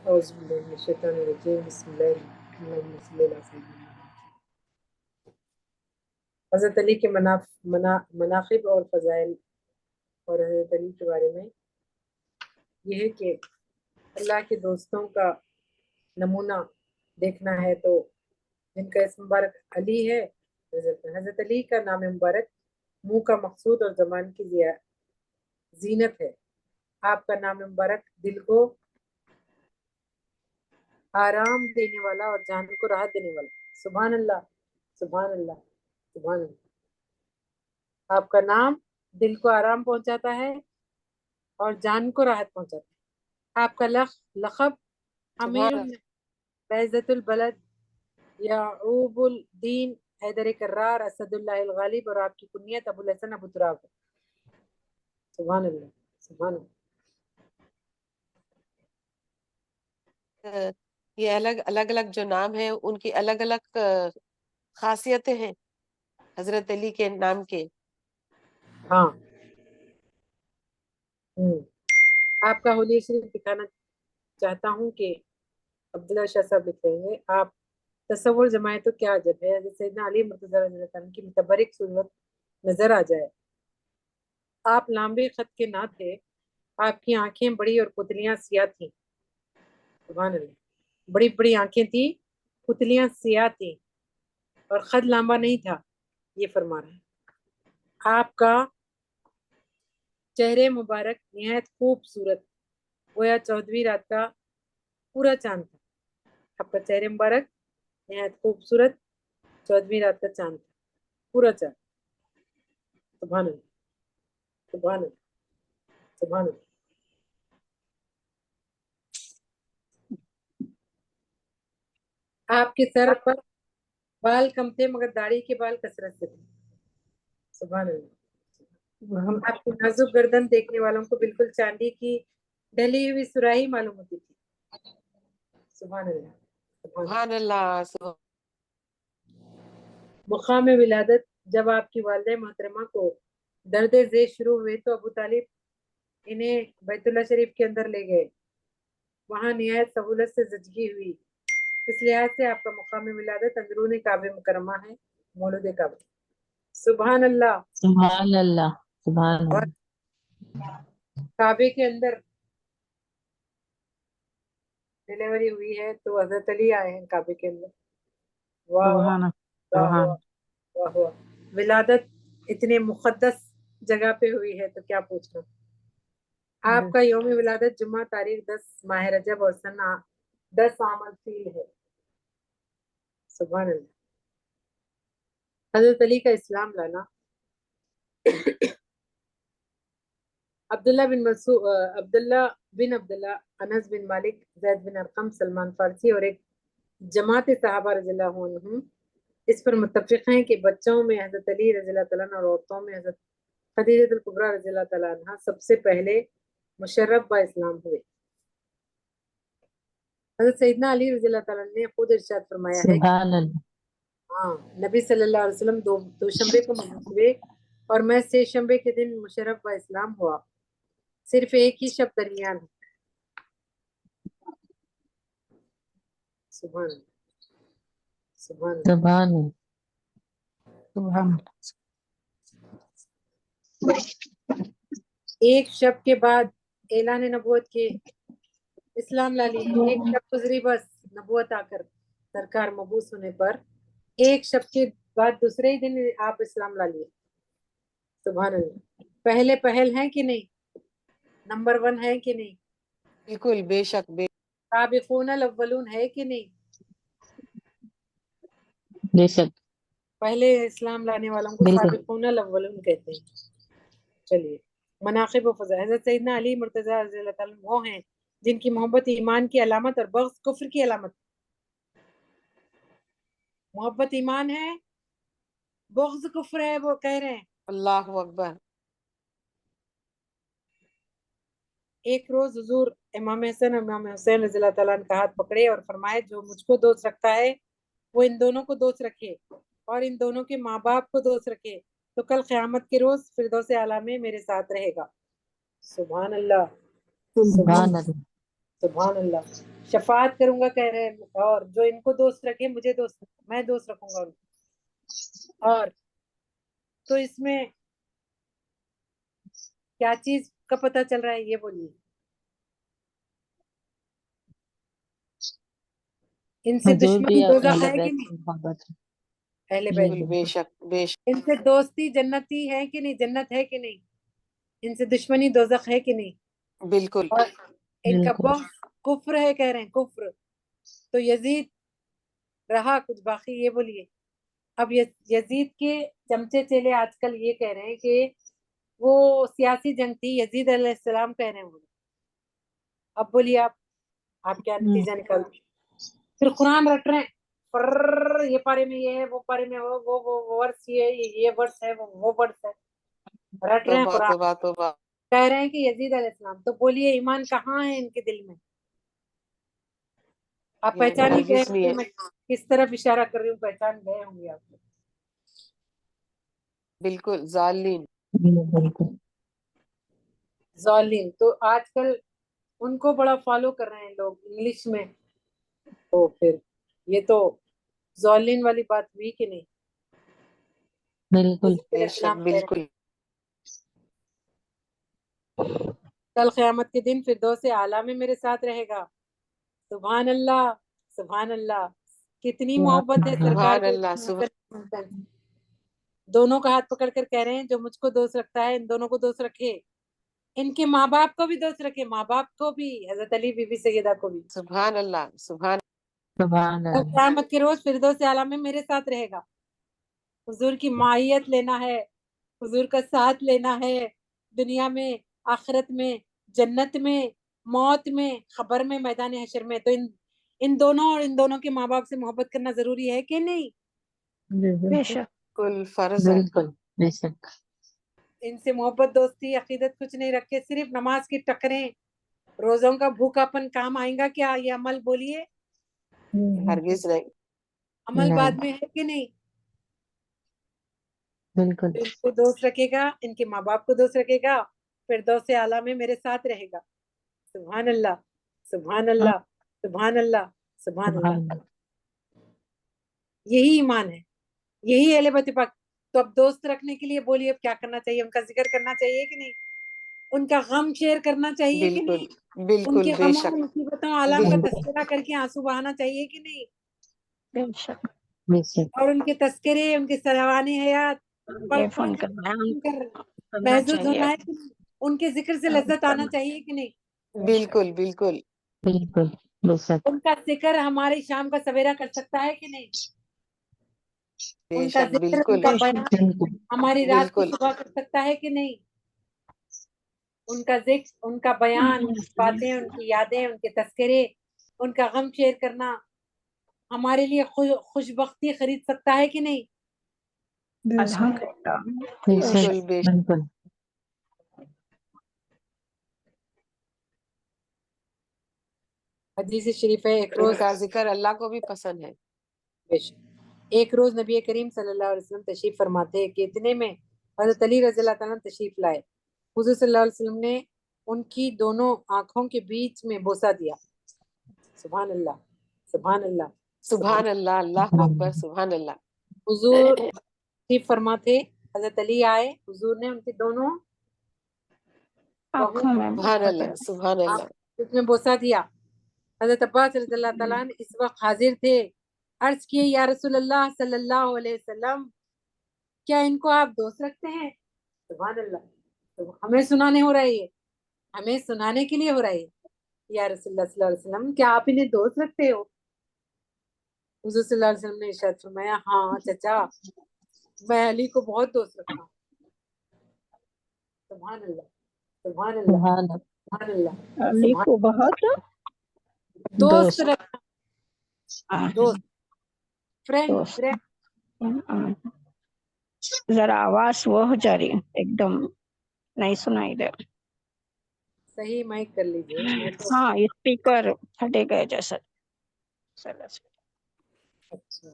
اعوذ باللہ من الشیطان الرجیم بسم اللہ اللہم صلی علی سیدنا محمد۔ حضرت علی کے مناقب اور فضائل اور حضرت علی کے بارے میں یہ ہے کہ اللہ کے دوستوں کا نمونہ دیکھنا ہے تو جن کا اسم مبارک علی ہے، حضرت علی کا نام مبارک منہ کا مقصود اور زبان کی زینت ہے۔ آپ کا نام مبارک دل کو آرام دینے والا اور جان کو راحت دینے والا۔ سبحان اللہ، سبحان اللہ، سبحان اللہ۔ آپ کا نام دل کو آرام پہنچاتا ہے اور جان کو راحت پہنچاتا ہے۔ آپ کا لقب امیر بعزت البلد یعقوب الدین حیدر کرار اسد اللہ الغالب، اور آپ کی کنیت ابو الحسن ابو تراب ہے۔ سبحان اللہ، سبحان اللہ۔ یہ الگ الگ جو نام ہیں ان کی الگ الگ خاصیتیں ہیں حضرت علی کے نام کے۔ ہاں، آپ کا حلیہ شریف دکھانا چاہتا ہوں کہ عبداللہ شاہ صاحب لکھ رہے ہیں، آپ تصور جمائے تو کیا عجب ہے، حضرت سیدنا علی مرتضی رضی اللہ عنہ کی متبرک صورت نظر آ جائے۔ آپ لامبے خط کے نہ تھے، آپ کی آنکھیں بڑی اور پتلیاں سیاہ تھیں۔ سبحان اللہ، بڑی بڑی آنکھیں تھیں، پتلیاں سیاہ تھیں، اور خط لامبا نہیں تھا، یہ فرما رہے ہیں۔ آپ کا چہرے مبارک نہایت خوبصورت، گویا 14ویں رات کا پورا چاند تھا۔ آپ کا چہرے مبارک نہایت خوبصورت، 14ویں رات کا چاند تھا، پورا چاند۔ سبحان اللہ، سبحان اللہ، سبحان اللہ۔ آپ کے سر پر بال کم تھے مگر داڑھی کے بال کثرت سے تھے۔ سبحان اللہ۔ آپ کی نازک گردن دیکھنے والوں کو بالکل چاندی کی ڈلی ہوئی سراہی معلوم ہوتی تھی۔ سبحان اللہ، سبحان اللہ۔ مقام ولادت جب آپ کی والدہ محترمہ کو درد ذیل شروع ہوئے تو ابو طالب انہیں بیت اللہ شریف کے اندر لے گئے، وہاں نہایت سہولت سے زچگی ہوئی۔ اس لحاظ سے آپ کا مقام ولادت اندرون کعبہ مکرمہ ہے، مولود کعبہ۔ سبحان اللہ، سبحان اللہ، سبحان اور اللہ۔ کعبے کے اندر ڈیلیوری ہوئی ہے تو حضرت علی آئے ہیں کعبے کے اندر۔ واہ واہ، سبحان واہ سبحان واہ، واہ واہ۔ ولادت اتنے مقدس جگہ پہ ہوئی ہے تو کیا پوچھنا۔ آپ کا یوم ولادت جمعہ تاریخ 10 ماہ رجب اور سن 10 عام الفیل ہے۔ سبحان اللہ۔ حضرت علی کا اسلام لانا۔ عبداللہ بن عبداللہ، انس بن مالک، زید بن ارقم، سلمان فارسی اور ایک جماعت صحابہ رضی اللہ عنہم اس پر متفق ہیں کہ بچوں میں حضرت علی رضی اللہ تعالیٰ عنہ اور عورتوں میں حضرت خدیجہ الکبریٰ رضی اللہ تعالیٰ عنہ سب سے پہلے مشرف با اسلام ہوئے۔ حضرت سیدنا علی رضی اللہ تعالیٰ عنہ نے خود ارشاد فرمایا ہے کہ سبحان اللہ۔ ہاں، نبی صلی اللہ علیہ وسلم دو شنبے کو مبعوث ہوئے اور میں 6 شنبے کے دن مشرف با اسلام ہوا، صرف ایک ہی شب درمیان ہے۔ سبحان اللہ، سبحان اللہ۔ سبحان اللہ، سبحان اللہ۔ ایک شب کے بعد اعلان نبوت کے اسلام لا لیے، ایک شب گزری بس نبوت آ کر سرکار مبعوث ہونے پر ایک شب کے بعد دوسرے ہی دن آپ اسلام لا لیے۔ سبحان اللہ۔ پہلے پہل ہیں کہ نہیں، نمبر 1 ہے کہ نہیں، بالکل، بے شک، سابقون الاولون ہے کہ نہیں، بے شک، پہلے اسلام لانے والوں کو بالکل۔ سابقون الاولون کہتے ہیں۔ چلیے، مناقب و فضائل۔ حضرت سیدنا علی مرتضی رضی اللہ تعالیٰ عنہ وہ ہیں جن کی محبت ایمان کی علامت اور بغض کفر کی علامت۔ محبت ایمان ہے، بغض کفر ہے، وہ کہہ رہے ہیں۔ اللہ اکبر۔ ایک روز حضور امام حسن اور امام حسین رضی اللہ تعالیٰ عنہ کا ہاتھ پکڑے اور فرمائے جو مجھ کو دوست رکھتا ہے وہ ان دونوں کو دوست رکھے اور ان دونوں کے ماں باپ کو دوست رکھے تو کل قیامت کے روز فردوس اعلیٰ میں میرے ساتھ رہے گا۔ سبحان اللہ، سبحان اللہ۔ سبحان اللہ۔ شفاعت کروں گا کہہ رہے ہیں، اور جو ان کو دوست رکھے مجھے دوست، میں دوست رکھوں گا ان کو۔ اور تو اس میں کیا چیز کا پتہ چل رہا ہے یہ بولیے؟ ان سے حضور بھی دشمنی دوزخ اہل ہے کہ بیت نہیں؟ سے محبت ہے۔ اہل جی بیت بالکل، بے بالکل شک بے شک، ان سے دوستی جنتی ہے کہ نہیں، جنت ہے کہ نہیں؟ ان سے دشمنی دوزخ ہے کہ نہیں؟ بالکل اور ان کا بالکل بغض کفر ہے کہہ رہے ہیں، کفر۔ تو یزید رہا کچھ باقی یہ بولیے؟ اب یزید کے چمچے چیلے آج کل یہ کہہ رہے ہیں کہ وہ سیاسی جنگ تھی، یزید علیہ السلام کہہ رہے ہیں وہ۔ اب بولیے آپ کیا نتیجہ نکالتے؟ پھر قرآن رٹ رہے ہیں، پر یہ پارے میں یہ ہے، وہ پارے میں وہ ورس یہ ورس ہے، وہ ورس ہے، رٹ رہے ہیں توبہ قرآن، توبہ توبہ، کہہ رہے ہیں کہ یزید علیہ السلام۔ تو بولیے ایمان کہاں ہے ان کے دل میں؟ آپ یہ پہچان ہی گئے ہرگز نہیں کہ ہے، میں کس طرف اشارہ کر رہی ہوں، پہچان گئے ہوں گے آپ کو۔ بالکل ظالم، بالکل ظالم تو آج کل ان کو بڑا فالو کر رہے ہیں لوگ انگلش میں، تو پھر یہ تو ظالم والی بات ہوئی کہ نہیں؟ بالکل یزید علیہ بے شک السلام کہہ رہے بالکل، ہیں کل قیامت کے دن فردوس اعلیٰ میں میرے ساتھ رہے گا۔ سبحان اللہ، سبحان اللہ، کتنی محبت ہے سرکار سبحان کو اللہ اتنی۔ دونوں کا ہاتھ پکڑ کر کہہ رہے ہیں جو مجھ کو دوست رکھتا ہے ان دونوں کو دوست رکھے، ان کے ماں باپ کو بھی دوست رکھے، ماں باپ کو بھی، حضرت علی بی بی سیدہ کو بھی۔ سبحان اللہ سبحان سبحان کل اللہ قیامت کے روز فردوس اعلیٰ میں میرے ساتھ رہے گا۔ حضور کی معیت لینا ہے، حضور کا ساتھ لینا ہے، دنیا میں، آخرت میں، جنت میں، موت میں، خبر میں، میدان حشر میں۔ تو ان دونوں اور ان دونوں کے ماں باپ سے محبت کرنا ضروری ہے کہ نہیں؟ بے شک بالکل فرض ہے، بالکل بے شک ان سے محبت، دوستی، عقیدت کچھ نہیں رکھے، صرف نماز کی ٹکریں، روزوں کا بھوکا پن کام آئیں گا کیا یہ عمل؟ بولیے، ہرگز نہیں، عمل نہیں بعد میں ہے کہ نہیں؟ بالکل ان کو دوست رکھے گا، ان کے ماں باپ کو دوست رکھے گا، فردوس اعلیٰ میں میرے ساتھ رہے گا۔ سبحان اللہ، سبحان اللہ، سبحان اللہ، سبحان سبحان اللہ۔ اللہ یہی ایمان ہے، یہی اہل بیت پاک۔ تو اب دوست رکھنے کے لیے بولیے اب کیا کرنا چاہیے؟ ان کا ذکر کرنا چاہیے کہ نہیں؟ ان کا غم شیئر کرنا چاہیے کہ بالکل نہیں؟ ان بالکل کے بے غموں شک، مصیبتوں آلام کا بالکل تذکرہ کر کے آنسو بہانا چاہیے کہ نہیں؟ بے شک بے شک اور ان کے تذکرے، ان کے سروان حیات پڑھ پڑھ ان کے کا بیان کرنا محظوظ چاہیے ہونا ہے کہ نہیں؟ ان کے ذکر سے لذت آنا چاہیے کہ نہیں؟ بالکل بالکل بالکل بے شک ان کا ذکر ہماری شام کا سویرا کر سکتا ہے کہ نہیں؟ بے ان کا شک، ذکر، ان بالکل کا بیان بالکل ہماری رات کو بالکل صبح کر سکتا ہے کہ نہیں؟ ان کا ذکر، ان کا بیان، ان کی باتیں، ان کی یادیں، ان کے تذکرے، ان کا غم شیئر کرنا ہمارے لیے خوش بختی خرید سکتا ہے کہ نہیں؟ الحمدللہ بے بالکل شک بے شک، بالکل حدیث شریف ہے ایک ان روز، کا ذکر اللہ کو بھی پسند ہے، بے شک، ایک روز نبی کریم صلی اللہ علیہ وسلم تشریف فرماتے کہ اتنے میں حضرت علی رضی اللہ تعالیٰ تشریف لائے۔ حضور صلی اللہ علیہ وسلم نے ان کی دونوں آنکھوں کے بیچ میں بوسہ دیا۔ سبحان اللہ، سبحان اللہ، سبحان سبحان اللہ، اللہ اکبر، سبحان اللہ، حضور تشریف فرماتے، حضرت علی آئے، حضور نے ان کے دونوں آنکھوں میں سبحان اللہ سبحان اللہ، اس میں بوسہ دیا۔ حضرت عباس رضی اللہ تعالیٰ عنہ اس وقت حاضر تھے، عرض کیے یا رسول اللہ صلی اللہ علیہ وسلم کیا ان کو آپ دوست رکھتے ہیں؟ سبحان اللہ، تو ہمیں سنانے ہو رہا ہے، یہ ہمیں سنانے کے لیے ہو رہا ہے یا رسول اللہ صلی اللہ علیہ وسلم کیا آپ انہیں دوست رکھتے ہو؟ حضور صلی اللہ علیہ وسلم نے ارشاد فرمایا ہاں چچا، میں علی کو بہت دوست رکھتا ہوں۔ سبحان اللہ، سبحان اللہ، سبحان اللہ سبحان اللہ، علی سبحان کو بہت دوست دوست رکھنا، دوست، فرینڈ، دوست فرینڈ۔ ذرا آواز وہ ہو جا رہی ہے، ایک دم نہیں سنائی دے۔ صحیح مائک کر لیجیے، میں تو ہاں اسپیکر پھٹے گئے جیسا۔ اچھا،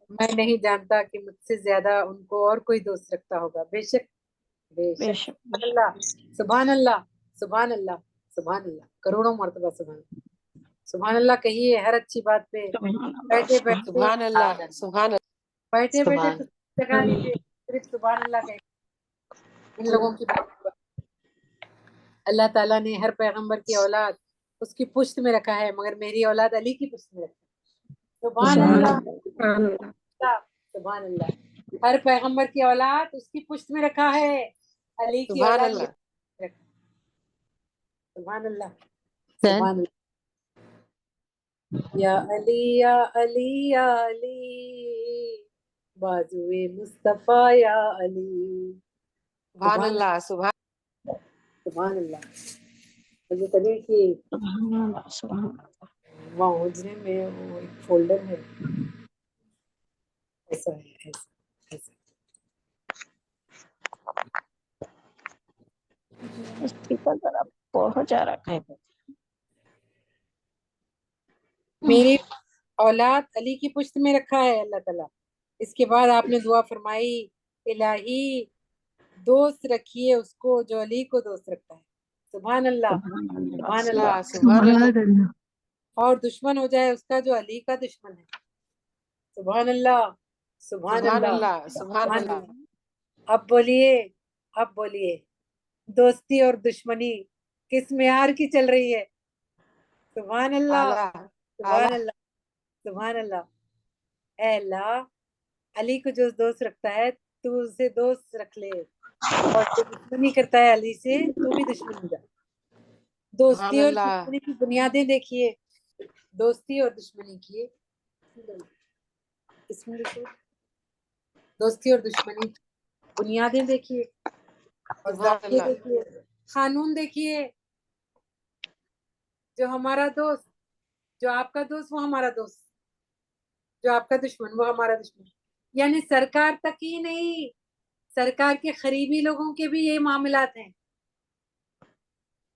میں نہیں جانتا کہ مجھ سے زیادہ ان کو اور کوئی دوست رکھتا ہوگا، بے شک، بے بے شک، شک سبحان اللہ، سبحان اللہ، سبحان اللہ، سبحان اللہ، کروڑوں مرتبہ سبحان اللہ۔ سبحان اللہ کہیے ہر اچھی بات پہ، سبحان اللہ بیٹھے سبحان بیٹھے سبحان اللہ، سبحان اللہ، بیٹھے بیٹھے سبحان تو جگا لیجیے، صرف سبحان اللہ کہہ ان لوگوں کی بات پر۔ اللہ تعالیٰ نے ہر پیغمبر کی اولاد اس کی پشت میں رکھا ہے، مگر میری اولاد علی کی پشت میں رکھا ہے۔ سبحان سبحان اللہ، اللہ سبحان اللہ، ہر پیغمبر کی اولاد اس کی پشت میں رکھا ہے، علی کی سبحان اولاد اللہ، میں رکھا ہے۔ سبحان اللہ، Then سبحان اللہ، یا علی یا علی یا علی، بازوئے مصطفیٰ یا علی، سبحان اللہ، سبحان اللہ۔ حضرت علی کی سبحان اللہ سبحان اللہ وہاں حجرے میں وہ ایک فولڈر ہے، ایسا ہے، ایسا ایسا۔ اسپیکر ذرا بہت جا رکھا ہے۔ میری اولاد علی کی پشت میں رکھا ہے اللہ تعالیٰ۔ اس کے بعد آپ نے دعا فرمائی الہی دوست رکھیے اس کو جو علی کو دوست رکھتا ہے۔ سبحان اللہ، سبحان سبحان اللہ اللہ، سبحان اللہ، اور دشمن ہو جائے اس کا جو علی کا دشمن ہے۔ سبحان اللہ، سبحان سبحان اللہ، اللہ، سبحان سبحان اللہ، اللہ۔ اب بولیے دوستی اور دشمنی کس معیار کی چل رہی ہے؟ سبحان اللہ، اعلیٰ، سبحان اللہ، سبحان اللہ۔ اے اللہ علی کو جو دوست رکھتا ہے تو اسے دوست رکھ لے، اور جو دشمنی کرتا ہے علی سے تو بھی دشمن ہو جا۔ دوستی سبحان اور اللہ، دشمنی کی بنیادیں دیکھیے، دوستی اور دشمنی کی اس میں لکھو، دوستی اور دشمنی کی بنیادیں دیکھیے اور سبحان ضابطے اللہ، دیکھیے، قانون دیکھیے۔ جو ہمارا دوست، جو آپ کا دوست وہ ہمارا دوست، جو آپ کا دشمن وہ ہمارا دشمن، یعنی سرکار تک ہی نہیں، سرکار کے قریبی لوگوں کے بھی یہ معاملات ہیں۔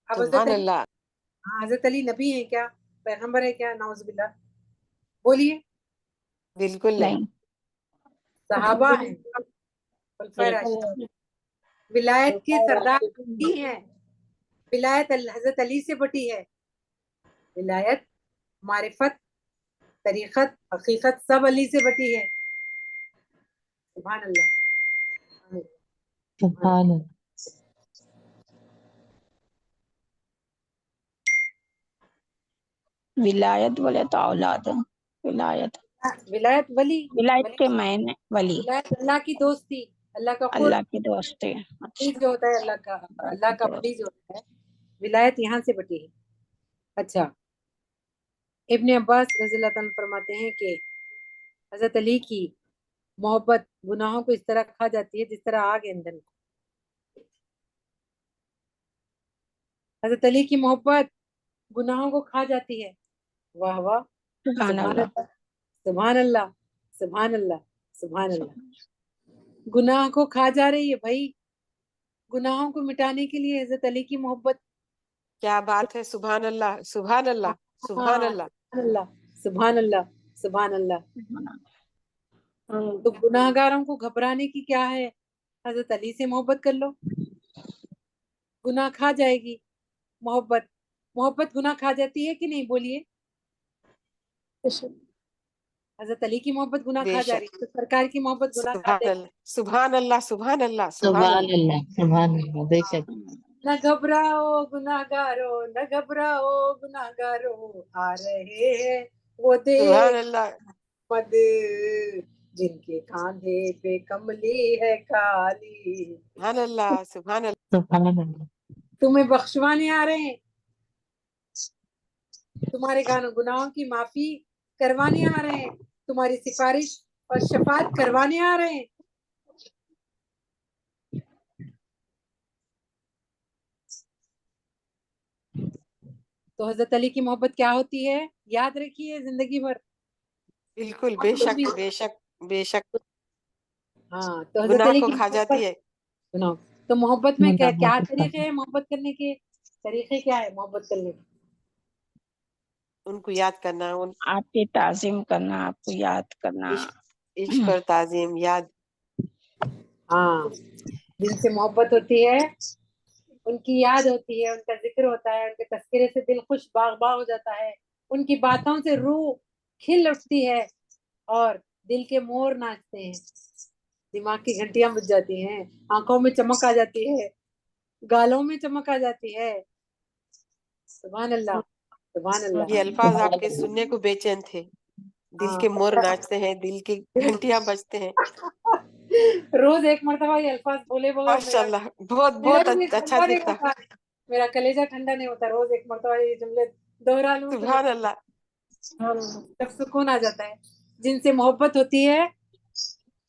اب حضرت سبحان علی، اللہ، ہاں حضرت علی نبی ہے کیا؟ پیغمبر ہے کیا؟ نعوذ باللہ، بولیے۔ بالکل نہیں، نہیں صحابہ ہیں، خلفائے راشدین، ولایت کے سردار ہی ہیں، ولایت حضرت علی سے بٹی ہے، ولایت، معرفت، طریقت، حقیقت سب علی سے بٹی ہے۔ سبحان اللہ، سبحان ولایت بولے تو اولاد ہے، ولایت ولایت ولی، ولایت کے معنی ولی ولایت اللہ کی دوستی، اللہ کا قرب، اللہ کی دوستی۔ ولی اچھا جو ہوتا ہے اللہ کا ولی جو ہوتا ہے، ولایت یہاں سے بٹی ہے۔ اچھا، ابن عباس رضی اللہ عنہ فرماتے ہیں کہ حضرت علی کی محبت گناہوں کو اس طرح کھا جاتی ہے جس طرح آگ ایندھن کو۔ حضرت علی کی محبت گناہوں کو کھا جاتی ہے۔ واہ واہ، سبحان سبحان اللہ اللہ، سبحان اللہ، سبحان اللہ، سبحان اللہ۔ گناہ کو کھا جا رہی ہے بھائی، گناہوں کو مٹانے کے لیے حضرت علی کی محبت۔ کیا بات ہے، سبحان اللہ، سبحان اللہ، سبحان اللہ، سبحان اللہ، سبحان اللہ، سبحان اللہ۔ سبحان تو گناہ گاروں کو گھبرانے کی کیا ہے؟ حضرت علی سے محبت کر لو، گناہ کھا جائے گی۔ محبت، محبت گناہ کھا جاتی ہے کہ نہیں؟ بولیے۔ حضرت علی کی محبت گناہ بے کھا جا شک، رہی ہے تو سرکار کی محبت گناہ کھا سبحان جائے اللہ، سبحان اللہ، سبحان اللہ، سبحان سبحان اللہ، اللہ، سبحان اللہ، بے شک نہ گھبراؤ گناہ گارو، نہ گھبراؤ گناہ گارو، آ رہے ہیں وہ سبحان دیکھ اللہ، مد، جن کے کاندھے پہ کملی ہے کالی۔ سبحان اللہ، سبحان اللہ، سبحان اللہ، تمہیں بخشوانے آ رہے ہیں، تمہارے گناہوں کی معافی کروانے آ رہے ہیں، تمہاری سفارش اور شفاعت کروانے آ رہے ہیں۔ تو حضرت علی کی محبت کیا ہوتی ہے؟ یاد رکھیے زندگی بھر۔ بالکل، بے شک، بے شک، بے شک، ہاں، تو حضرت گناہ علی کو کی کھا جاتی محبت ہے، سنو، تو محبت میں کیا اللہ طریقے ہیں محبت کرنے کے؟ طریقے کیا ہے محبت کرنے کے؟ ان کو یاد کرنا، ان آپ کی تعظیم کرنا، آپ کو یاد کرنا۔ عشق اور تعظیم، یاد، ہاں، جن سے محبت ہوتی ہے ان کی یاد ہوتی ہے، ان کا ذکر ہوتا ہے، ان کے تذکرے سے دل خوش باغ باغ ہو جاتا ہے، ان کی باتوں سے روح کھل اٹھتی ہے اور دل کے مور ناچتے ہیں، دماغ کی گھنٹیاں بج جاتی ہیں، آنکھوں میں چمک آ جاتی ہے، گالوں میں چمک آ جاتی ہے. سبحان اللہ، سبحان اللہ. یہ الفاظ آپ کے سننے کو بے چین تھے. دل کے مور ناچتے ہیں، دل کی گھنٹیاں بجتے ہیں. روز ایک مرتبہ یہ الفاظ بولے بغیر ماشاء اللہ، بہت میرا بہت دل اچھا ٹھنڈا نہیں دکھتا. ہوتا، میرا کلیجہ ٹھنڈا نہیں ہوتا. روز ایک مرتبہ یہ جملے دوہرا لوں تو سبحان اللہ. جب سکون آ جاتا ہے. جن سے محبت ہوتی ہے،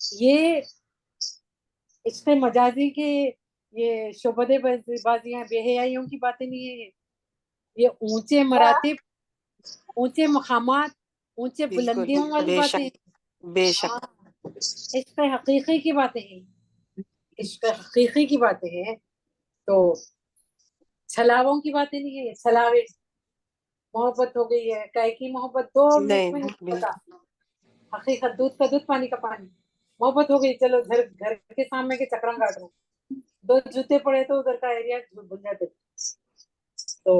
یہ عشق مجازی کے یہ شعبدے بازیاں بے حیائیوں کی باتیں نہیں ہیں. یہ اونچے مراتب، اونچے مقامات، اونچے بالکل، بلندیوں والی بے باتیں شک، بے شک. ہاں، عشق حقیقی کی باتیں ہیں، عشق حقیقی کی باتیں ہیں. تو چھلاووں کی باتیں نہیں ہے. یہ چھلاوے محبت ہو گئی ہے، کائے کی محبت 2 منٹ میں نہیں پتا. حقیقت دودھ کا دودھ، پانی کا پانی. محبت ہو گئی، چلو گھر کے سامنے کے چکرم کاٹ رہے ہیں، 2 جوتے پڑے تو ادھر کا ایریا بھول جاتے. تو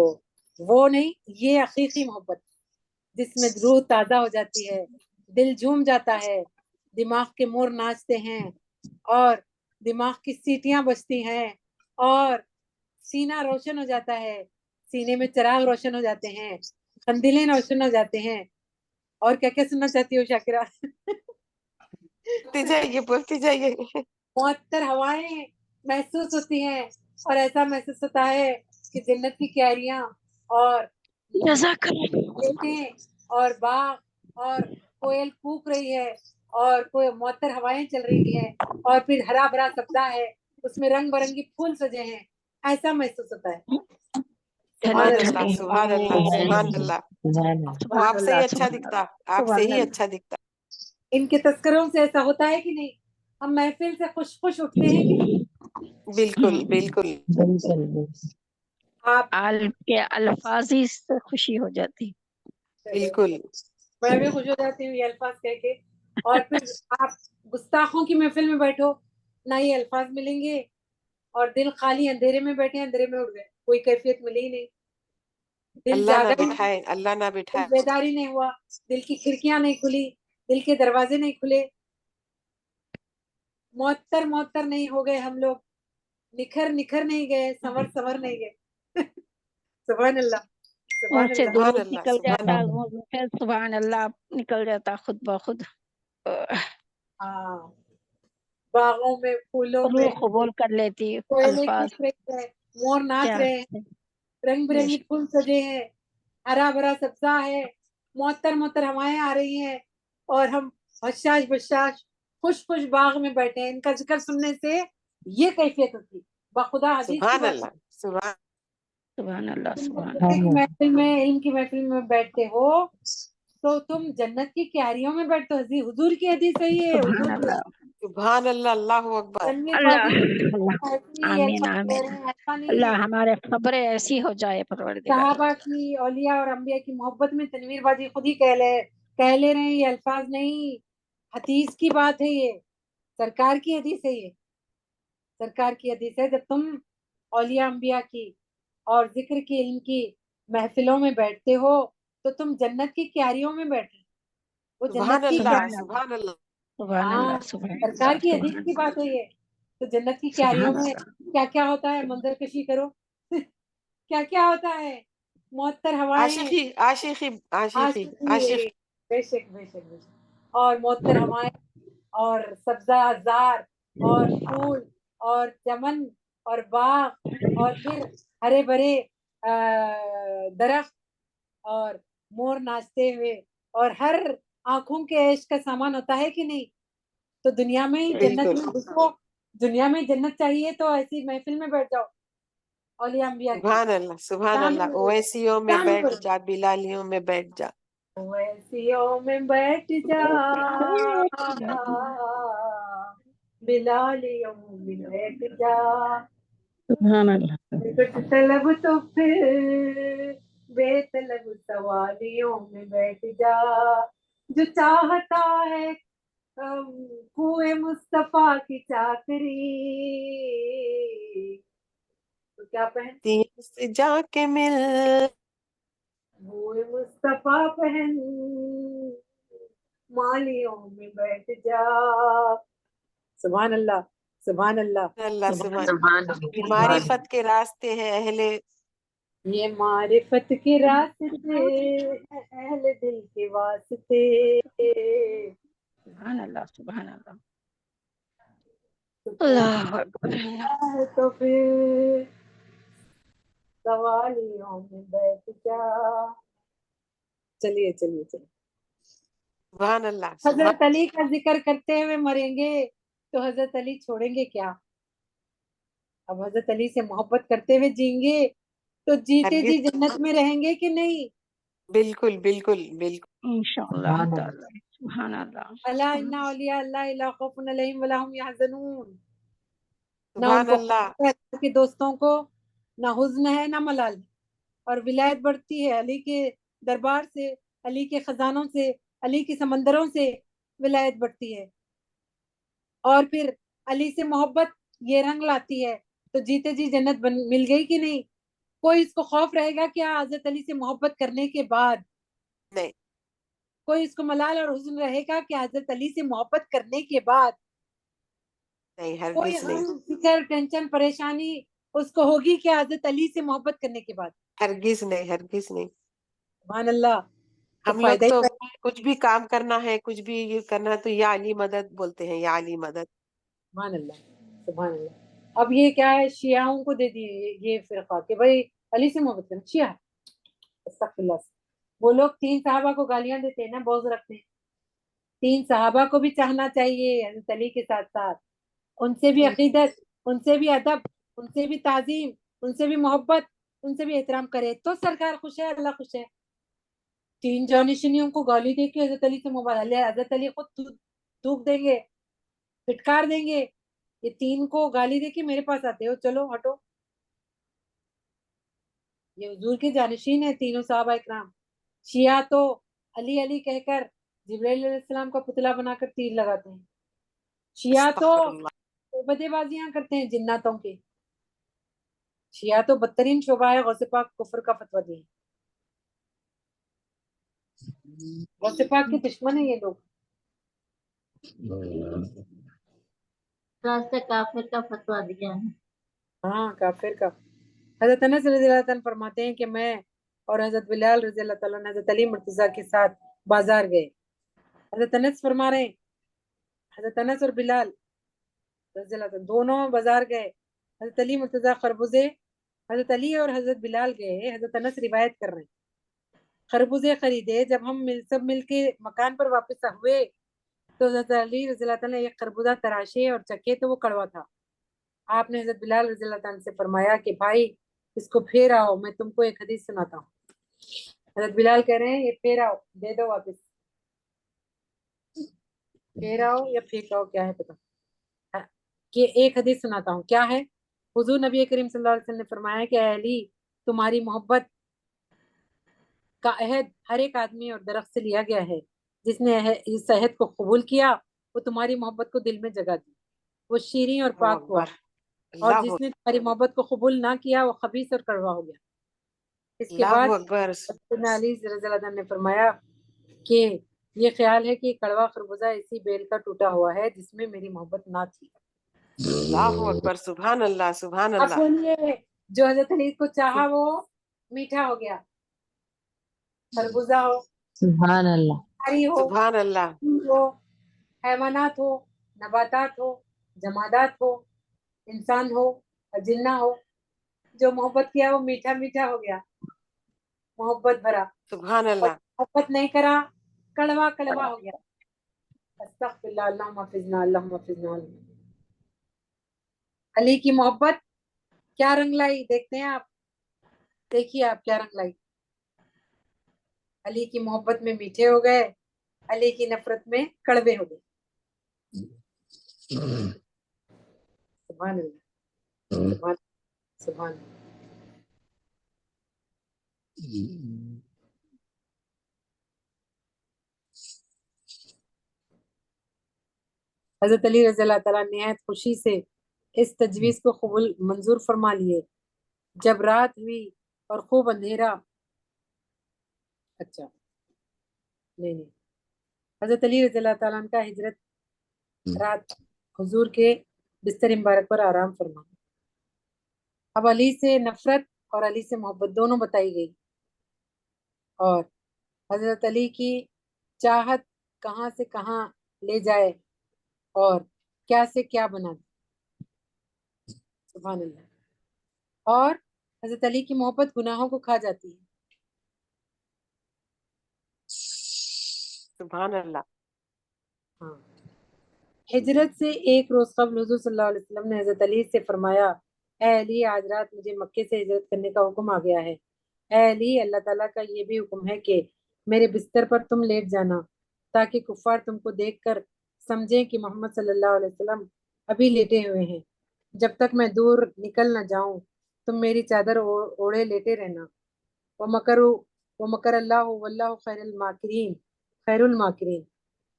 وہ نہیں، یہ حقیقی محبت جس میں روح تازہ ہو جاتی ہے، دل جھوم جاتا ہے، دماغ کے مور ناچتے ہیں اور دماغ کی سیٹیاں بجتی ہیں اور سینہ روشن ہو جاتا ہے، سینے میں چراغ روشن ہو جاتے ہیں، قندیلیں روشن ہو جاتے ہیں. اور کیا کیا سننا چاہتی ہو شاکرہ؟ بولتی جائیے. معطر ہوائیں محسوس ہوتی ہیں اور ایسا محسوس ہوتا ہے کہ جنت کی کیاریاں اور جزاک اللہ. کھیتیں اور باغ اور کوئل کوک رہی ہے اور کوئی معطر ہوائیں چل رہی ہیں اور پھر ہرا بھرا سبزہ ہے، اس میں رنگ برنگی پھول سجے ہیں. ایسا محسوس ہوتا ہے. سبحان اللہ، سبحان اللہ، سبحان اللہ. سبحان اللہ. وہ آپ سے ہی اچھا سبحان دکھتا، اللہ، آپ سے سبحان ہی اللہ. اچھا دکھتا. ان کے تذکروں سے ایسا ہوتا ہے کہ نہیں؟ ہم محفل سے خوش خوش اٹھتے ہیں کہ نہیں؟ بالکل بالکل. بالکل بالکل. آپ کے الفاظ ہی سے خوشی ہو جاتی. بالکل. میں بھی خوش ہو جاتی ہوں یہ الفاظ کہہ کے. اور پھر آپ گستاخوں کی محفل میں بیٹھو، نہ یہ الفاظ ملیں گے اور دل خالی، اندھیرے میں بیٹھے، اندھیرے میں اٹھ گئے، کوئی کیفیت ملی ہی نہیں. دل اللہ نہ جاگا ہی نہیں، بٹھائے، اللہ نہ دل بٹھائے. بیداری نہیں ہوا، دل کی کھڑکیاں نہیں کھلی، دل کے دروازے نہیں کھلے. معطر نہیں ہو گئے ہم لوگ، نکھر نہیں گئے، سنور نہیں گئے. سبحان اللہ، منہ سبحان سے اللہ. سبحان درود اللہ، نکل سبحان جاتا، اللہ. منہ سے سبحان اللہ نکل جاتا خود بخود. ہاں، باغوں میں، پھولوں میں روح قبول کر لیتی کوئلیں الفاظ. کھل رہے ہیں، مور ناچ کیا رہے ہیں، رنگ بے برنگی شک. پھول سجے ہیں، ہرا بھرا سبزہ ہے، معطر ہوائیں آ رہی ہیں اور ہم حشاش بشاش خوش خوش باغ میں بیٹھے ہیں. ان کا ذکر سننے سے یہ کیفیت ہوتی. بخدا حدیث کی سبحان بات. اللہ، سبحان. سبحان اللہ، سبحان علم کی اللہ. محفل میں، علم کی محفل میں بیٹھتے ہو تو تم جنت کی کیاریوں میں بیٹھتے ہو. حضور کی حدیث ہے یہ، سبحان حضور کی. اللہ. سبحان اللہ، اللہ اکبر. تنویر اللہ بازی اللہ. ایسی آمین الفاظ کہہ آمین. رہے ہیں، ایسا نہیں ہے. اللہ ہمارے خبریں ایسی ہو جائے پروردگار. صحابہ کی، اولیاء اور انبیاء کی محبت میں تنویر بازی خود ہی کہہ لے رہے ہیں. یہ الفاظ نہیں، حدیث کی بات ہے. یہ سرکار کی حدیث ہے. یہ سرکار کی حدیث ہے. جب تم اولیاء انبیاء کی اور ذکر کی، علم کی محفلوں میں بیٹھتے ہو تو تم جنت کی کیاریوں میں بیٹھے. وہ سبحان جنت کی اللہ، سبحان کیاریاں. اللہ، سبحان اللہ. سبحان ہاں، اللہ، سبحان سرکار اللہ، کی سبحان حدیث کی اللہ، بات ہے یہ. تو جنت کی کیاریوں سبحان میں اللہ. کیا کیا ہوتا ہے؟ منظر کشی کرو. کیا کیا ہوتا ہے؟ معطر ہوائیں، عاشقی، عاشقی، عاشقی، عاشق. بے شک بے شک بے شک. اور معطر ہوائیں اور سبزہ زار اور پھول اور چمن اور باغ اور پھر ہرے بھرے درخت اور مور ناچتے ہوئے اور ہر آنکھوں کے عشق کا سامان ہوتا ہے کہ نہیں؟ تو دنیا میں ہی جنت بالکل. میں گھسو. دنیا میں جنت چاہیے تو ایسی محفل میں بیٹھ جاؤ اولیاء انبیاء کی. سبحان اللہ، سبحان اللہ. شامل اویسیوں میں بیٹھ جا، بلالیوں میں بیٹھ جا. ویسیوں میں بیٹھ جا، بلالیوں میں بیٹھ جا، سبحان اللہ. کچھ طلب تو پھر بے طلب سوالیوں میں بیٹھ جا. جو چاہتا ہے کوئے مصطفیٰ کی چاکری تو کیا پہن. تین سے جا کے مل. بوئے مصطفیٰ پہن مالیوں میں بیٹھ جا. سبحان اللہ سبحان اللہ. اللہ سبحان سبحان یہ اللہ. معرفت کے راستے ہیں اہل یہ معرفت کے راستے اہل دل کے واسطے. سبحان اللہ سبحان اللہ. اللہ اکبر. تو پھر سوالیوں میں بیٹھ جا. چلیے چلیے چلیے. سبحان اللہ سبحان حضرت علی کا ذکر کرتے ہوئے مریں گے تو حضرت علی چھوڑیں گے کیا؟ اب حضرت علی سے محبت کرتے ہوئے جئیں گے تو جیتے جی جنت میں رہیں گے کہ نہیں؟ بالکل بالکل بالکل انشاءاللہ سبحان تعالی. سبحان اللہ. الا ان اولیاء اللہ لا خوف علیہم ولا هم يحزنون. نہ ان سبحان کو اللہ خوف ہے اللہ کے دوستوں کو، نہ حزن ہے نہ ملال ہے. اور ولایت بڑھتی ہے علی کے دربار سے، علی کے خزانوں سے، علی کے سمندروں سے ولایت بڑھتی ہے. اور پھر علی سے محبت یہ رنگ لاتی ہے تو جیتے جی جنت مل گئی کہ نہیں؟ کوئی اس کو خوف رہے گا کیا حضرت علی سے محبت کرنے کے بعد؟ نہیں کوئی اس کو ملال اور حزن رہے گا کہ حضرت علی سے محبت کرنے کے بعد؟ نہیں کوئی ہرگز نہیں غم فکر ٹینشن پریشانی اس کو ہوگی کہ حضرت علی سے محبت کرنے کے بعد؟ ہرگز نہیں ہرگز نہیں. سبحان اللہ. تو ہم لوگ فائدہ ہی تو فائدہ. کچھ بھی کام کرنا ہے کچھ بھی یہ کرنا ہے تو یا علی مدد بولتے ہیں یا علی مدد. سبحان اللہ سبحان اللہ. اب یہ کیا ہے، شیعوں کو دے دیے یہ فرقہ کہ بھائی علی سے محبت کرنا. شیعہ استغفر اللہ سے. وہ لوگ 3 صحابہ کو گالیاں دیتے ہیں نا، بغض رکھتے ہیں. 3 صحابہ کو بھی چاہنا چاہیے حضرت علی کے ساتھ ساتھ. ان سے بھی عقیدت، ان سے بھی ادب، ان سے بھی تعظیم، ان سے بھی محبت، ان سے بھی احترام کرے تو سرکار خوش ہے، اللہ خوش ہے. 3 جانشینیوں کو گالی دے کے حضرت علی سے محبت، حضرت علی خود تھوک دیں گے، پھٹکار دیں گے. یہ 3 کو گالی دے کے میرے پاس آتے ہو، چلو ہٹو. یہ حضور کے جانشین ہیں تینوں صحابہ اکرام. شیعہ تو علی علی کہہ کر جبرائیل علیہ السلام کا پتلا بنا کر تیر لگاتے ہیں. شیعہ تو استغفر اللہ. بدے بازیاں کرتے ہیں جناتوں کے. شیعہ تو بدترین شعبہ ہے غوث پاک کفر کا فتویٰ دیں. غوث پاک کے دشمن ہیں یہ لوگ. کافر کا فتویٰ دیا ہے. ہاں کافر کا. حضرت انس رضی اللہ تعالیٰ فرماتے ہیں کہ میں اور حضرت بلال رضی اللہ تعالیٰ نے حضرت علی مرتضیٰ کے ساتھ بازار گئے. حضرت انس فرما رہے ہیں، حضرت انس اور بلال رضی اللہ تعالیٰ دونوں بازار گئے. حضرت علی مرتضیٰ خربوزے، حضرت علی اور حضرت بلال گئے. حضرت انس روایت کر رہے ہیں خربوزے خریدے. جب ہم سب مل کے مکان پر واپس ہوئے تو حضرت علی رضی اللہ تعالیٰ نے ایک خربوزہ تراشے اور چکے تو وہ کڑوا تھا. آپ نے حضرت بلال رضی اللہ تعالیٰ سے فرمایا کہ بھائی اس کو پھیر آؤ، میں تم کو ایک حدیث سناتا ہوں. حضرت بلال کہہ رہے ہیں یہ پھیر آؤ، دے دو واپس. پھیر آؤ یا پھینک آؤ کیا ہے پتا، کہ ایک حدیث سناتا ہوں. کیا ہے؟ حضور نبی کریم صلی اللہ علیہ وسلم نے فرمایا کہ اے علی تمہاری محبت کا عہد ہر ایک آدمی اور درخت سے لیا گیا ہے. جس نے اس عہد کو قبول کیا وہ تمہاری محبت کو دل میں جگہ دی، وہ شیریں اور پاک ہوا. اور اللہ جس نے تمہاری محبت کو قبول نہ کیا وہ خبیث اور کڑوا ہو گیا. اس کے بعد اکبر. سیدنا علی رضی اللہ عنہ نے فرمایا کہ یہ خیال ہے کہ کڑوا خربوزہ اسی بیل کا ٹوٹا ہوا ہے جس میں میری محبت نہ تھی. اللہ اکبر. سبحان اللہ سبحان اب اللہ. بولیے جو حضرت علی کو چاہا وہ میٹھا ہو گیا. خربوزہ ہو، سبحان اللہ. ہری ہو، سبحان اللہ. ہو، حیوانات ہو، نباتات ہو، جمادات ہو، انسان ہو، جنہ ہو، جو محبت کیا وہ میٹھا میٹھا ہو گیا، محبت بھرا. سبحان اور اللہ. محبت نہیں کرا کڑوا کڑوا ہو گیا. استغفر اللہ اللہم حفظنا اللہم حفظنا. علی کی محبت کیا رنگ لائی دیکھتے ہیں آپ، دیکھیے آپ کیا رنگ لائی. علی کی محبت میں میٹھے ہو گئے، علی کی نفرت میں کڑوے ہو گئے. سبحان اللہ سبحان سبحان. حضرت علی رضی اللہ تعالیٰ نہایت خوشی سے اس تجویز کو قبول منظور فرما لیے. جب رات ہوئی اور خوب اندھیرا اچھا نہیں، حضرت علی رضی اللہ تعالیٰ عنہ کا ہجرت رات حضور کے بستر مبارک پر آرام فرما. اب علی سے نفرت اور علی سے محبت دونوں بتائی گئی، اور حضرت علی کی چاہت کہاں سے کہاں لے جائے اور کیا سے کیا بنا دے. سبحان اللہ. اور حضرت علی کی محبت گناہوں کو کھا جاتی ہے. سبحان اللہ. ہاں. ہجرت سے ایک روز قبل حضور صلی اللہ علیہ وسلم نے حضرت علی سے فرمایا، اے علی آج رات مجھے مکے سے ہجرت کرنے کا حکم آ گیا ہے. اے علی اللہ تعالیٰ کا یہ بھی حکم ہے کہ میرے بستر پر تم لیٹ جانا تاکہ کفار تم کو دیکھ کر سمجھیں کہ محمد صلی اللہ علیہ وسلم ابھی لیٹے ہوئے ہیں. جب تک میں دور نکل نہ جاؤں تم میری چادر اوڑے لیٹے رہنا. ومکر اللہ واللہ خیر الماکرین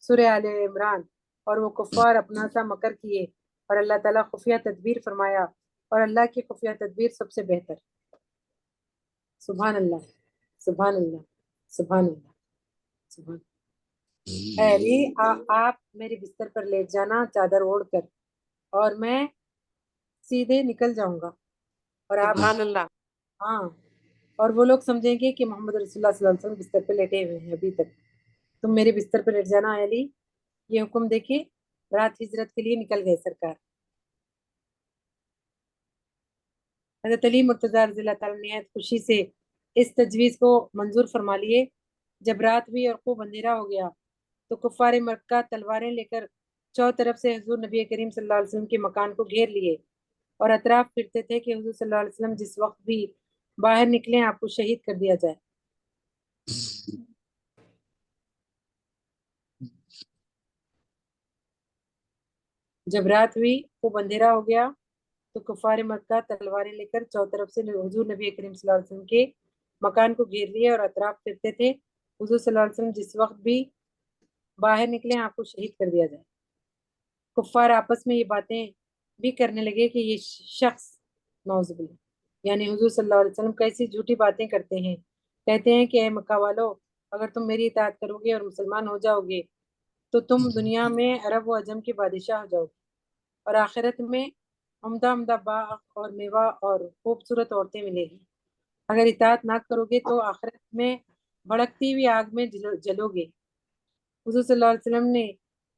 سورہ آل عمران. اور وہ کفار اپنا سا مکر کیے اور اللہ تعالیٰ خفیہ تدبیر فرمایا، اور اللہ کی خفیہ تدبیر سب سے بہتر. سبحان اللہ سبحان اللہ سبحان اللہ سبحان. اے علی آپ میرے بستر پر لیٹ جانا چادر اوڑھ کر، اور میں سیدھے نکل جاؤں گا، اور آپ سبحان اللہ. ہاں، اور وہ لوگ سمجھیں گے کہ محمد رسول اللہ صلی اللہ علیہ وسلم بستر پہ لیٹے ہوئے ہیں ابھی تک. تم میرے بستر پہ لیٹ جانا. اے علی یہ حکم دے کے رات ہجرت کے لیے نکل گئے سرکار. حضرت علی مرتضیٰ رضی اللہ تعالیٰ نہایت خوشی سے اس تجویز کو منظور فرما لیے. جب رات ہوئی اور خوب اندھیرا ہو گیا تو کفار مکہ تلواریں لے کر چو طرف سے حضور نبی کریم صلی اللہ علیہ وسلم کے مکان کو گھیر لیے اور اطراف پھرتے تھے کہ حضور صلی اللہ علیہ وسلم جس وقت بھی باہر نکلیں آپ کو شہید کر دیا جائے. جب رات ہوئی خوب اندھیرا ہو گیا تو کفار مکہ تلواریں لے کر چو طرف سے حضور نبی کریم صلی اللہ علیہ وسلم کے مکان کو گھیر لیے اور اطراف پھرتے تھے حضور صلی اللہ علیہ وسلم جس وقت بھی باہر نکلیں آپ کو شہید کر دیا جائے. کفار آپس میں یہ باتیں بھی کرنے لگے کہ یہ شخص نعوذ باللہ یعنی حضور صلی اللہ علیہ وسلم کیسی جھوٹی باتیں کرتے ہیں. کہتے ہیں کہ اے مکہ والو اگر تم میری اطاعت کرو گے اور مسلمان ہو جاؤ گے تو تم دنیا میں عرب و عجم کے بادشاہ ہو جاؤ گے، اور آخرت میں عمدہ عمدہ باغ اور میوہ اور خوبصورت عورتیں ملے گی. اگر اطاعت نہ کرو گے تو آخرت میں بھڑکتی ہوئی آگ میں جلو گے. حضور صلی اللہ علیہ وسلم نے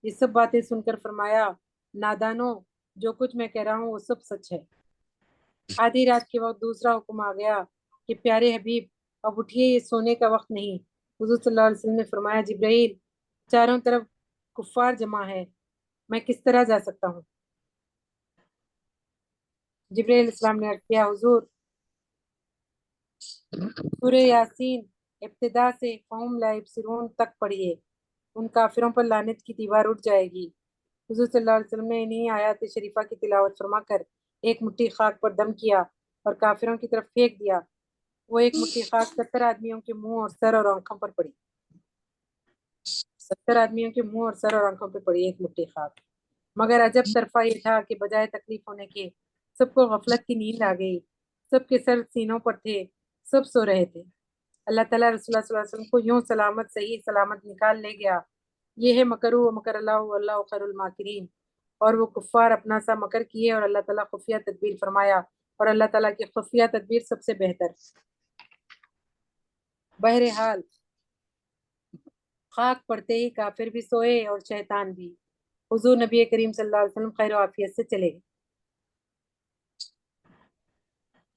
یہ سب باتیں سن کر فرمایا، نادانو جو کچھ میں کہہ رہا ہوں وہ سب سچ ہے. آدھی رات کے وقت دوسرا حکم آ گیا کہ پیارے حبیب اب اٹھیے، یہ سونے کا وقت نہیں. حضور صلی اللہ علیہ وسلم نے فرمایا، جبرائیل چاروں طرف کفار جمع ہے، میں کس طرح جا سکتا ہوں؟ جبرائیل علیہ السلام نے عرض کیا، حضور سورہ یاسین ابتدا سے فہم لا یبصرون تک پڑھیے، ان کافروں پر لعنت کی دیوار اٹھ جائے گی. حضور صلی اللہ علیہ وسلم نے انہی آیات شریفہ کی تلاوت فرما کر ایک مٹھی خاک پر دم کیا اور کافروں کی طرف پھینک دیا. وہ ایک مٹھی خاک 70 آدمیوں کے منہ اور سر اور آنکھوں پر پڑی. 70 آدمیوں کے منہ اور سر اور آنکھوں پہ پڑی ایک مٹھی خاک. مگر عجب طرفہ یہ تھا کہ بجائے تکلیف ہونے کے سب کو غفلت کی نیند آ گئی. سب کے سر سینوں پر تھے، سب سو رہے تھے. اللہ تعالیٰ رسول اللہ صلی اللہ علیہ وسلم کو یوں سلامت صحیح سلامت نکال لے گیا. یہ ہے مکرو و مکر اللہ واللہ خیر الماکرین. اور وہ کفار اپنا سا مکر کیے اور اللہ تعالیٰ خفیہ تدبیر فرمایا، اور اللہ تعالیٰ کی خفیہ تدبیر سب سے بہتر. بہرحال خاک پڑتے ہی کافر بھی سوئے اور شیطان بھی. حضور نبی کریم صلی اللہ علیہ وسلم خیر و عافیت سے چلے گئے.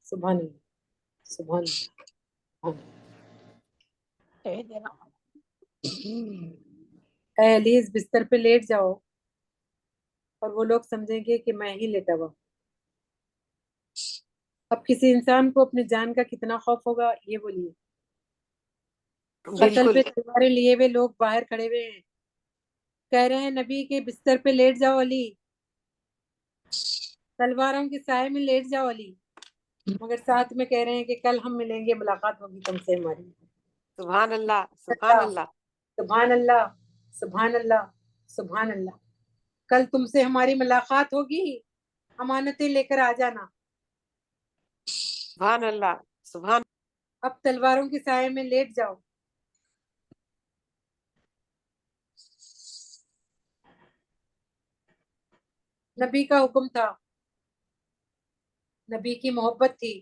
سبحان اللہ سبحان اللہ. اے علی اس بستر پہ لیٹ جاؤ اور وہ لوگ سمجھیں گے کہ میں ہی لیٹا ہوا. اب کسی انسان کو اپنی جان کا کتنا خوف ہوگا یہ بولیے. قتل پہ تلواریں لیے ہوئے لوگ باہر کھڑے ہوئے ہیں، کہہ رہے ہیں نبی کے بستر پہ لیٹ جاؤ علی، تلواروں کے سائے میں لیٹ جاؤ علی، مگر ساتھ میں کہہ رہے ہیں کہ کل ہم ملیں گے، ملاقات ہوگی تم سے ہماری. سبحان اللہ سبحان اللہ سبحان اللہ سبحان اللہ سبحان اللہ. کل تم سے ہماری ملاقات ہوگی، امانتیں لے کر آ جانا. سبحان اللہ سبحان. اب تلواروں کے سائے میں لیٹ جاؤ، نبی کا حکم تھا، نبی کی محبت تھی،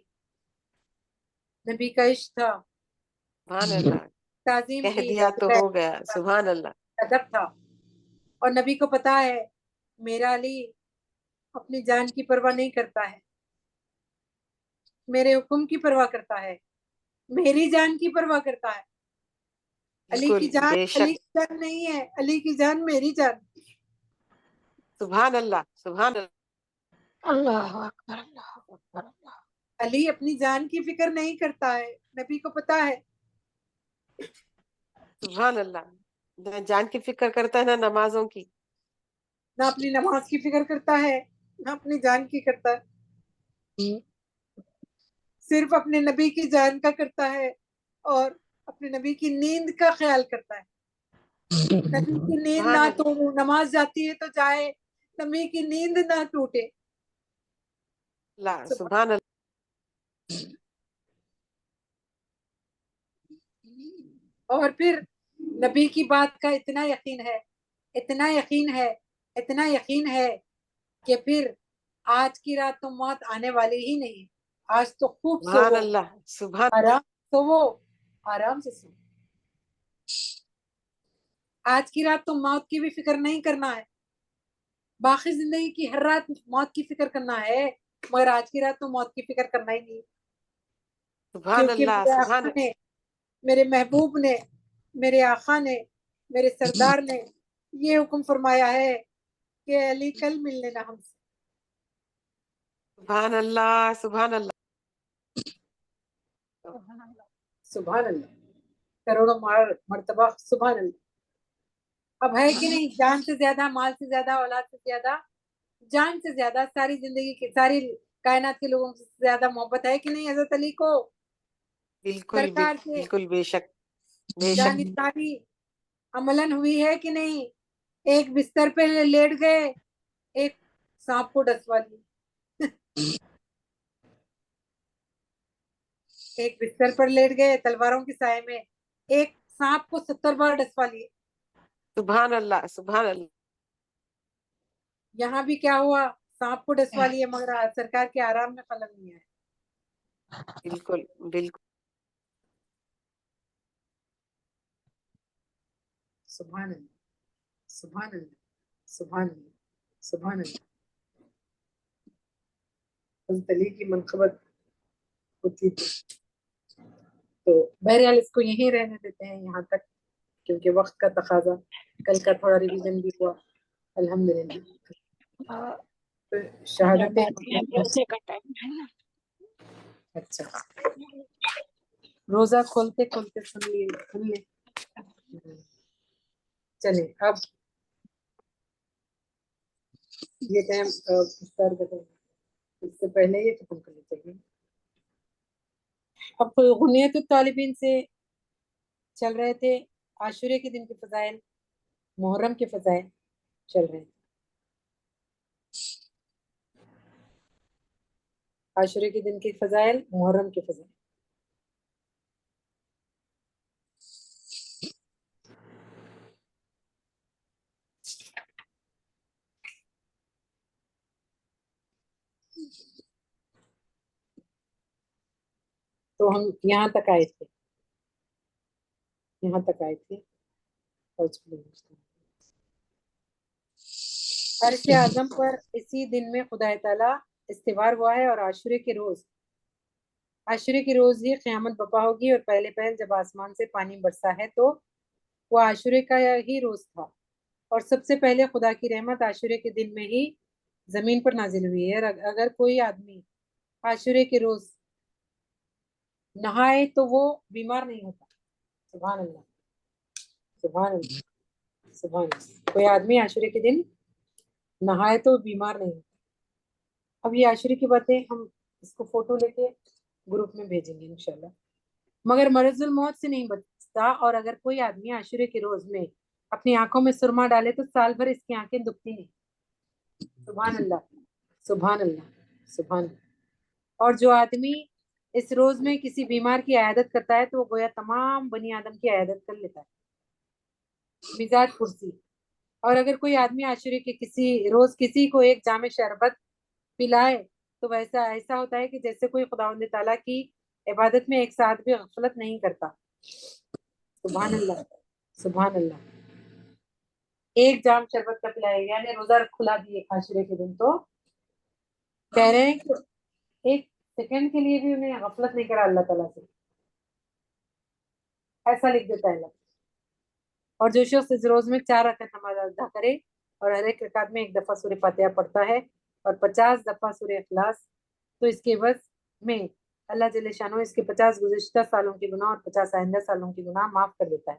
نبی کا عشق تھا، سبحان اللہ، تعظیم کہہ تھی، دیا تو ہو گیا، سبحان اللہ، ادب تھا. اور نبی کو پتا ہے میرا علی اپنی جان کی پرواہ نہیں کرتا ہے، میرے حکم کی پرواہ کرتا ہے، میری جان کی پرواہ کرتا ہے. علی بالکل کی جان بے علی شک، کی جان نہیں ہے، علی کی جان میری جان. سبحان اللہ، سبحان اللہ، اللہ اکبر، اللہ اکبر، اللہ. علی اپنی جان کی فکر نہیں کرتا ہے، نبی کو پتا ہے. سبحان اللہ، نہ جان کی فکر کرتا ہے نہ نمازوں کی. نہ اپنی نماز کی فکر کرتا ہے نہ اپنی جان کی کرتا ہے، صرف اپنے نبی کی جان کا کرتا ہے اور اپنے نبی کی نیند کا خیال کرتا ہے. نبی کی نیند سبحان نہ اللہ، تو نماز جاتی ہے تو جائے، نبی کی نیند نہ ٹوٹے. سبحان اللہ، اور پھر نبی کی بات کا اتنا یقین ہے، اتنا یقین ہے، اتنا یقین ہے کہ پھر آج کی رات تو موت آنے والی ہی نہیں، آج تو خوب سبحان سو، اللہ، سبحان، آرام سو، آرام سے سو. آج کی رات تو موت کی بھی فکر نہیں کرنا ہے، باقی زندگی کی ہر رات موت کی فکر کرنا ہے، مگر آج کی رات تو موت کی فکر کرنا ہی نہیں. سبحان کیونکہ اللہ، میرے سبحان آقا نے، میرے محبوب نے، میرے آقا نے، میرے سردار نے یہ حکم فرمایا ہے کہ علی کل مل لینا ہم سے. سبحان اللہ، سبحان اللہ، سبحان اللہ، کروڑوں مرتبہ سبحان اللہ. اب ہے کہ نہیں، جان سے زیادہ، مال سے زیادہ، اولاد سے زیادہ، جان سے زیادہ، ساری زندگی کی، ساری کائنات کے لوگوں سے زیادہ محبت ہے کہ نہیں حضرت علی کو؟ بالکل سرکار سے بالکل، بے شک، بے شک، جانکاری عملاً ہوئی ہے کہ نہیں؟ ایک بستر پہ لیٹ گئے، ایک سانپ کو ڈسوا لی. ایک بستر پر لیٹ گئے تلواروں کے سائے میں، ایک سانپ کو 70 بار ڈسوا لیے. سبحان اللہ، سبحان اللہ، یہاں بھی کیا ہوا؟ سانپ کو ڈسوا لیے مگر سرکار کے آرام میں خلل نہیں آیا. بالکل بالکل، سبحان اللہ، سبحان اللہ، سبحان اللہ، سبحان اللہ. حضرت علی کی منقبت ہوتی تھی. تو بہرحال اس کو یہیں رہنے دیتے ہیں یہاں تک، کیونکہ وقت کا تقاضا. کل کا تھوڑا ریویژن بھی ہوا الحمدللہ. تو شہادتیں، جلسے کا ٹائم ہے نا. اچھا روزہ کھولتے کھولتے سن لیں. چلیں اب یہ ٹائم افطار کا ٹائم، اس سے پہلے یہ ختم کرنا چاہیے. اب غنیت الطالبین سے چل رہے تھے عاشورے کے دن کے فضائل، محرم کے فضائل چل رہے تھے. عاشورے کے دن کے فضائل، محرم کے فضائل. تو ہم یہاں تک آئے تھے، یہاں تک آئے تھے. عرش اعظم پر اسی دن میں خدا تعالیٰ استوار ہوا ہے، اور عاشورے کے روز ہی قیامت برپا ہوگی. اور پہلے پہل جب آسمان سے پانی برسا ہے تو وہ عاشورے کا ہی روز تھا، اور سب سے پہلے خدا کی رحمت عاشورے کے دن میں ہی زمین پر نازل ہوئی ہے. اور اگر کوئی آدمی عاشورے کے روز نہائے تو وہ بیمار نہیں ہوتا. سبحان اللہ، سبحان اللہ، سبحان اللہ. کوئی آدمی عاشورے کے دن نہائے تو بیمار نہیں ہوتا. اب یہ عاشورے کی باتیں ہم اس کو فوٹو لے کے گروپ میں بھیجیں گے انشاءاللہ. مگر مرض الموت سے نہیں بچتا، اور اگر کوئی آدمی عاشورے کے روز میں اپنی آنکھوں میں سرما ڈالے تو سال بھر اس کی آنکھیں دکھتی نہیں. سبحان اللہ، سبحان اللہ، سبحان اللہ. اور جو آدمی اس روز میں کسی بیمار کی عیادت کرتا ہے تو وہ گویا تمام بنی آدم کی عیادت کر لیتا ہے. مزاج پرسی. اور اگر کوئی آدمی عاشورے کے کسی روز کسی کو ایک جام شربت پلائے تو ویسا ایسا ہوتا ہے کہ جیسے کوئی خداوند تعالیٰ کی عبادت میں ایک ساتھ بھی غفلت نہیں کرتا. سبحان اللہ، سبحان اللہ. ایک جام شربت کا پلائے یعنی روزہ کھلا دیے عاشورے کے دن، تو کہہ رہے ہیں کہ ایک سیکنڈ کے لیے بھی انہیں غفلت نہیں کرا اللہ تعالیٰ سے، ایسا لکھ دیتا ہے اللہ. اور جو شخص اس روز میں 4 رکعت نماز ادا کرے اور ہر ایک رکعت میں 1 دفعہ سورہ فاتحہ پڑھتا ہے اور 50 دفعہ سورہ اخلاص، تو اس کے عوض میں اللہ جل شانہ اس کے 50 گزشتہ سالوں کے گناہ اور 50 آئندہ سالوں کے گناہ معاف کر دیتا ہے.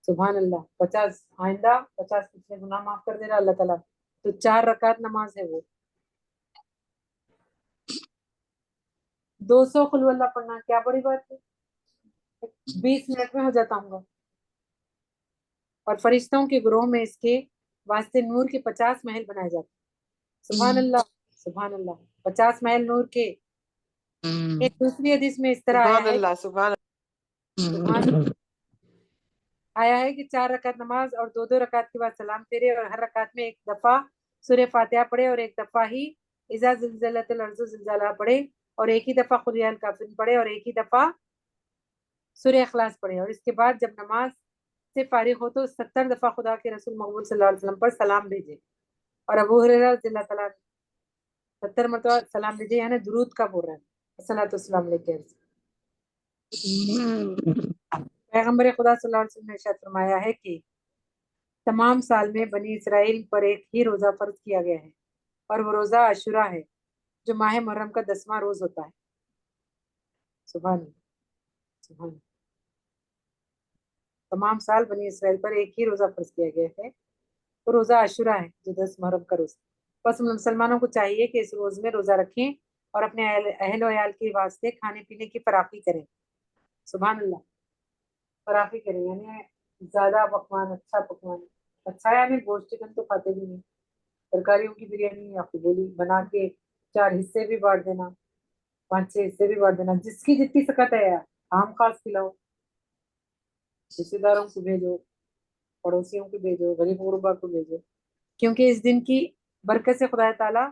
سبحان اللہ. 50 آئندہ 50 پچھلے گناہ معاف کر دے رہا اللہ تعالیٰ. تو 4 رکعت نماز ہے وہ. 200 قل اللہ پڑھنا کیا بڑی بات ہے، 20 منٹ میں ہو جاتا ہوں گا. اور فرشتوں کے گروہ میں اس کے واسطے نور کے 50 محل بنائے جاتے ہیں. سبحان اللہ، سبحان اللہ. 50 محل نور کے. ایک دوسری حدیث میں اس طرح سبحان آیا ہے، اللہ، سبحان سبحان آیا ہے کہ 4 رکعت نماز اور 2 رکعت کے بعد سلام پھیرے اور ہر رکعت میں 1 دفعہ سورہ فاتحہ پڑھے اور 1 دفعہ ہی اذا زلزلت الارض زلزالہ پڑھے اور 1 ہی دفعہ قل یا الکافرون پڑھے اور 1 ہی دفعہ سورہ اخلاص پڑھے. اور اس کے بعد جب نماز سے فارغ ہو تو 70 دفعہ خدا کے رسول مقبول صلی اللہ علیہ وسلم پر سلام بھیجے. اور ابو ہریرہ رضی اللہ تعالیٰ 70 مرتبہ سلام بھیجے، یعنی درود کا بول رہے ہیں، الصلوۃ والسلام علیہ. پیغمبر خدا صلی اللہ علیہ وسلم نے ارشاد فرمایا ہے کہ تمام سال میں بنی اسرائیل پر ایک ہی روزہ فرض کیا گیا ہے اور وہ روزہ عاشورہ ہے جو ماہ محرم کا 10واں روز ہوتا ہے. سبحان اللہ، سبحان اللہ. تمام سال بنی اسرائیل پر ایک ہی روزہ فرض کیا گیا ہے، وہ روزہ عاشورہ ہے جو 10 محرم کا روز. بس مسلمانوں کو چاہیے کہ اس روز میں روزہ رکھیں اور اپنے اہل و عیال کے واسطے کھانے پینے کی فراخی کریں. سبحان اللہ، فراخی کریں یعنی زیادہ پکوان، اچھا پکوان. اچھا یعنی گوشت چکن تو کھاتے بھی نہیں، ترکاریوں کی بریانی یا قبولی بنا کے 4 حصے بھی بانٹ دینا، 5-6 حصے بھی بانٹ دینا، جس کی جتنی سکت ہے یار. عام خاص کھلاؤ، رشتے داروں کو بھیجو، پڑوسیوں کو بھیجو، غریب غربا کو بھیجو، کیونکہ اس دن کی برکت سے خدا تعالیٰ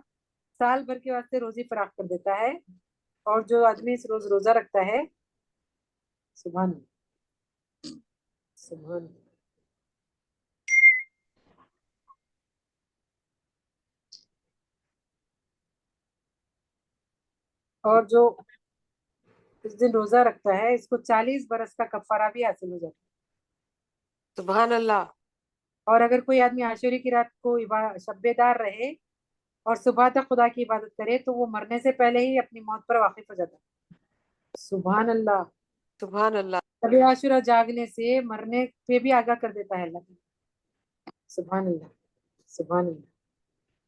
سال بھر کے واسطے روزی فراخ کر دیتا ہے. اور جو آدمی اس روز روزہ رکھتا ہے، سبحان سبحان اور جو اس دن روزہ رکھتا ہے اس کو 40 برس کا کفارہ بھی حاصل ہو جاتا ہے. سبحان اللہ. اور اگر کوئی آدمی عاشورے کی رات کو شب دار رہے اور صبح تک خدا کی عبادت کرے تو وہ مرنے سے پہلے ہی اپنی موت پر واقف ہو جاتا ہے. سبحان اللہ. سبحان اللہ. شب عاشورہ جاگنے سے مرنے پہ بھی آگاہ کر دیتا ہے اللہ. سبحان اللہ، سبحان اللہ،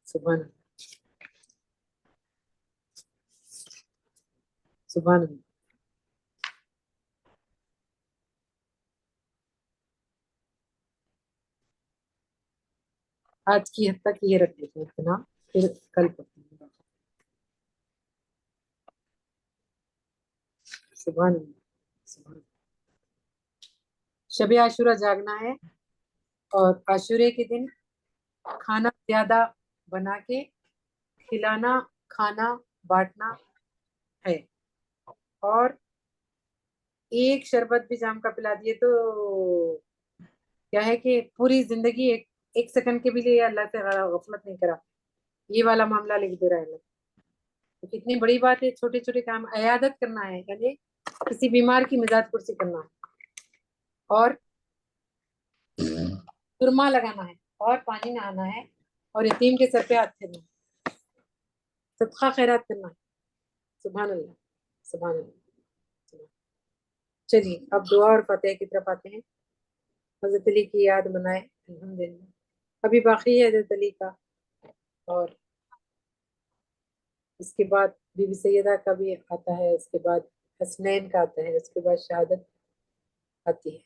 سبحان اللہ، سبحان اللہ. آج کی حد تک یہ رکھ لیتے ہیں اتنا، پھر کل پڑھتے ہیں. سبحان اللہ، سبحان اللہ. شب عاشورہ جاگنا ہے اور عاشورے کے دن کھانا زیادہ بنا کے کھلانا، کھانا بانٹنا ہے. اور ایک شربت بھی جام کا پلا دیے تو کیا ہے کہ پوری زندگی ایک سیکنڈ کے بھی لیے اللہ سے غفلت نہیں کرا. یہ والا معاملہ لکھ دے رہا ہے اللہ. تو کتنی بڑی بات ہے. چھوٹے چھوٹے کام، عیادت کرنا ہے یعنی کسی بیمار کی مزاج پرسی کرنا ہے، اور سرما لگانا ہے، اور پانی نہانا ہے، اور یتیم کے سر پہ ہاتھ پھیرنا ہے، صدقہ خیرات کرنا ہے. سبحان اللہ، سبحان اللہ. چلیے اب دعا اور فتح کی طرف آتے ہیں. حضرت علی کی یاد منائے الحمدللہ. ابھی باقی ہے حضرت علی کا، اور اس کے بعد بی بی سیدہ کا بھی آتا ہے، اس کے بعد حسنین کا آتا ہے، اس کے بعد شہادت آتی ہے.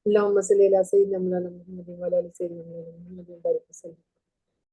اللہم صلی علی سیدنا مولانا محمد وعلی آل سیدنا مولانا محمد وبارک وسلم.